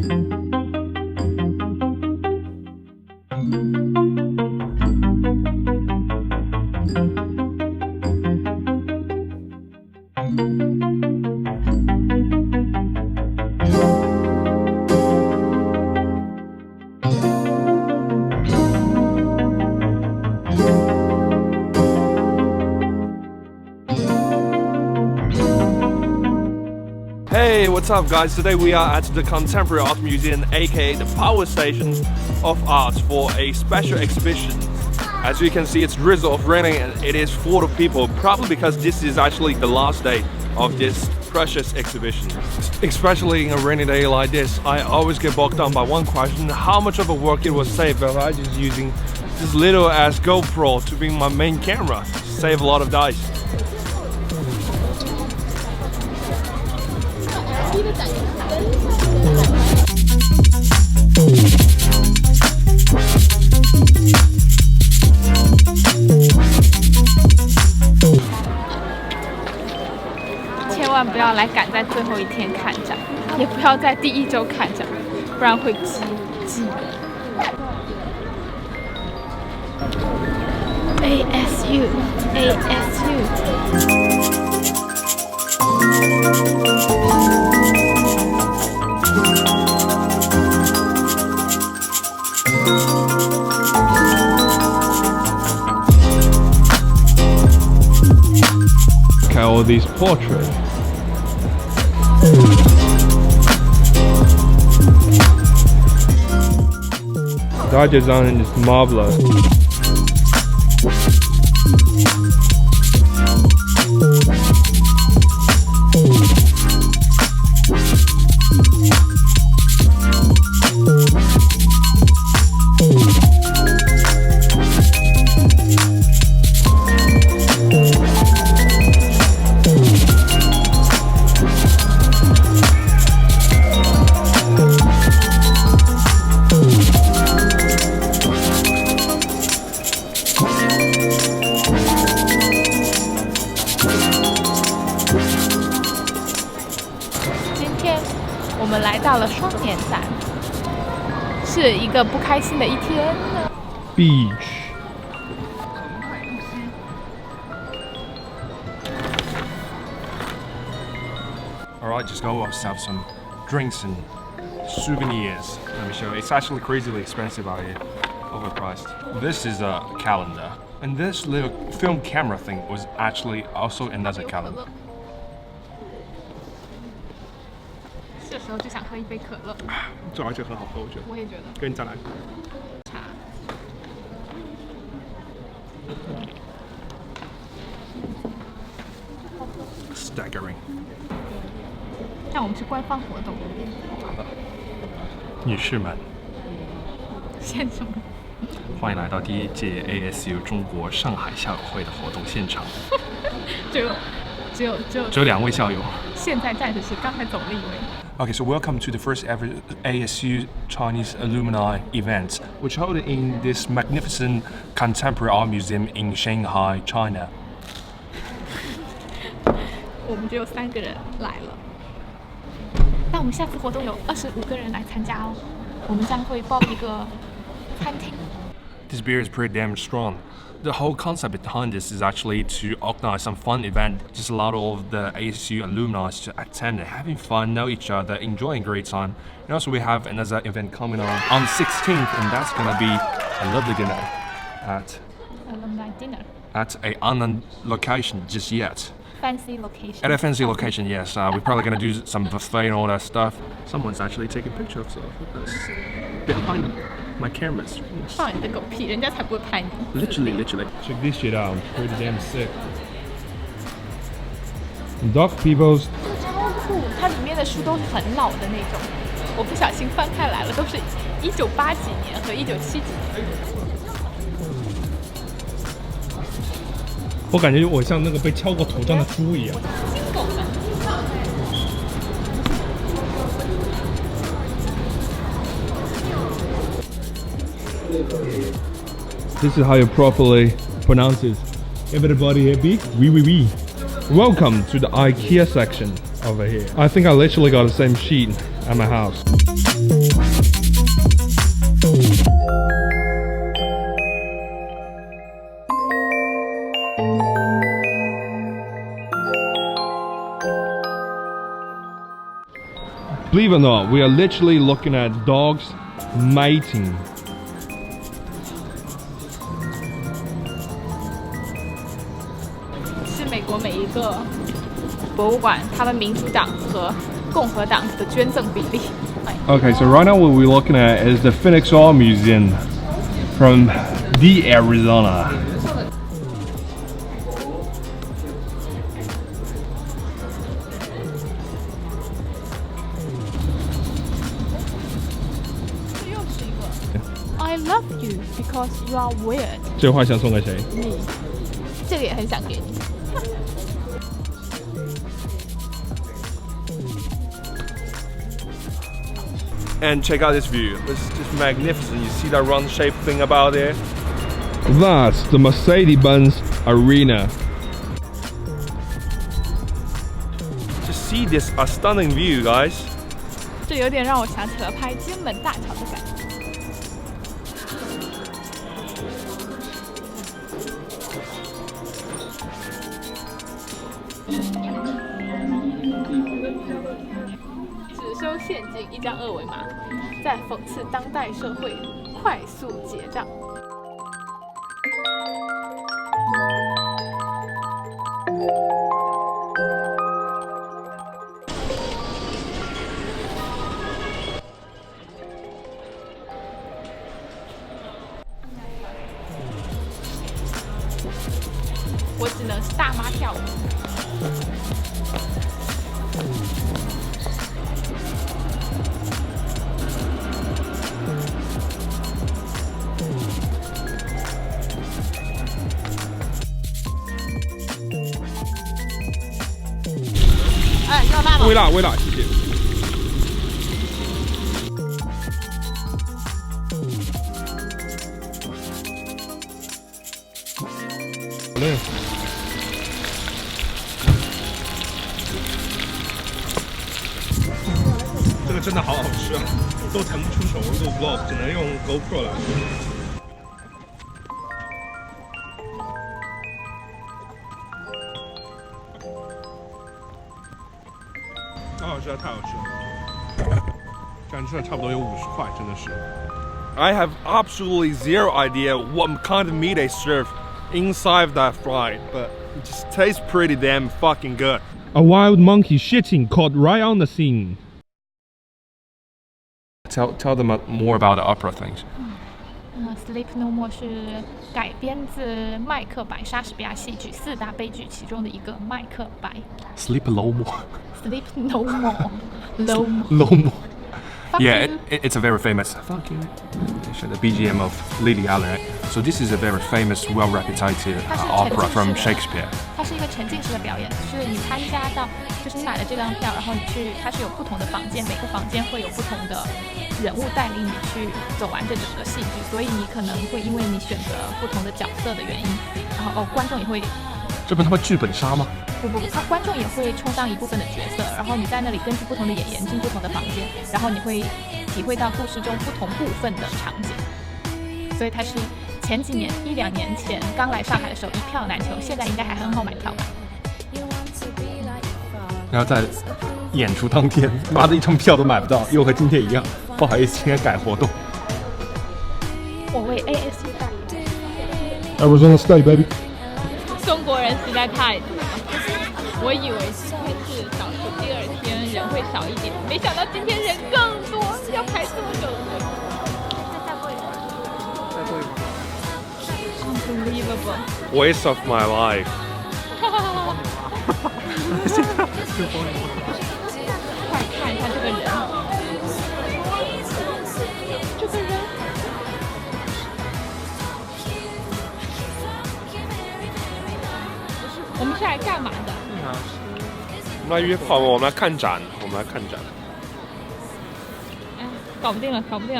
Hey, what's up guys? Today we are at the Contemporary Art Museum, aka the power station of art, for a special exhibition. As you can see, it's drizzle raining and it is full of people, probably because this is actually the last day of this precious exhibition. Especially in a rainy day like this, I always get bogged down by one question: how much of a work it was saved if I just using this little ass GoPro to be my main camera. Save a lot of dice. 千万不要来赶在最后一天看展，也不要在第一周看展，不然会积。ASU。 Look at all these portraits. The art design is marvelous.我们来到了双年展，是一个不开心的一天。Beach. Alright, just go have some drinks and souvenirs. Let me show you. It's actually crazily expensive out here. Overpriced. This is a calendar. And this little film camera thing was actually also another calendar. 这时候就想喝一杯可乐。这而且很好喝，我觉得。我也觉得。跟你再来。茶。Staggering. 让我们去官方活动。好的。女士们。先生们。欢迎来到第一届 ASU 中国上海校友会的活动现场。只有2位校友。现在暂时是刚才走了1位。Okay, so welcome to the first ever ASU Chinese Alumni event, which held in this magnificent contemporary art museum in Shanghai, China. 我们只有3个人来了，但我们下次活动有25个人来参加哦。我们将会报一个餐厅。This beer is pretty damn strong. The whole concept behind this is actually to organize some fun event. Just a lot of the ASU alumni to attend and having fun, know each other, enjoying a great time. And also we have another event coming on 16th, and that's gonna be a lovely dinner at alumni dinner at a unknown location just yet. Fancy location. At a fancy location, yes. We're probably gonna do some buffet and all that stuff. Someone's actually taking pictures of us behind my cameras. 放你的狗屁，人家才不会拍你。Literally. Check this shit out. Pretty damn sick. Dog people's. 超酷，它里面的书都是很老的那种，我不小心翻开来了，都是1980几年和1970几年。我感觉我像那个被敲过头这样的猪一样。金狗的。This is how you properly pronounce it. Everybody happy? Oui. Welcome to the IKEA section over here. I think I literally got the same sheet at my house. Believe it or not, we are literally looking at dogs mating. 是美国每一个博物馆，他们民主党和共和党的捐赠比例。Okay, so right now what we're looking at is the Phoenix Art Museum from the Arizona. I love you because you are weird. 这句话想送给谁？你，这个也很想给你。And check out this view. It's just magnificent. You see that round-shaped thing about there? That's the Mercedes-Benz Arena. Just see this stunning view, guys. 这有点让我想起了拍金门大桥的感觉。只收现金一张2维码，在讽刺当代社会快速结账。我只能是大妈跳舞。哎，要辣吗？微辣，微辣，谢谢。这个真的好好吃啊，都腾不出手录 vlog， 只能用 GoPro 来。太好吃了，太好吃了！感觉吃了差不多有50块，真的是。I have absolutely zero idea what kind of meat they serve inside that fry, but it just tastes pretty damn fucking good. A wild monkey shitting caught right on the scene. Tell them more about the opera things. Sleep No More 是改编自麦克白莎士比亚戏剧4大悲剧其中的一个麦克白。Sleep No More. Sleep No More. No More. No More. Yeah, it's a very famous fucking the BGM of Lily Allen. Right? So this is a very famous, well-reputed opera from Shakespeare. 它是一个沉浸式的表演，是你参加到，就是你买了这张票，然后你去，它是有不同的房间，每个房间会有不同的人物带领你去走完这整个戏剧，所以你可能会因为你选择不同的角色的原因，然后观众也会。这不他妈剧本杀吗？不，他观众也会充当一部分的角色，然后你在那里根据不同的演员进不同的房间，然后你会体会到故事中不同部分的场景。所以它是前几年1-2年前刚来上海的时候一票难求，现在应该还很好买票吧。然后在演出当天，妈的一张票都买不到，又和今天一样，不好意思，今天改活动。我为 ASU 代言。Arizona State, baby. 中国人实在太多了，我以为今天是倒数第2天人会少一点，没想到今天人更多，要排这么久队。再过一会儿。Unbelievable. Waste of my life. 快看一下这个人，这个人。我们是来干嘛的？我们来约炮，我们来看展，我们来看展。哎，搞不定了，搞不定了。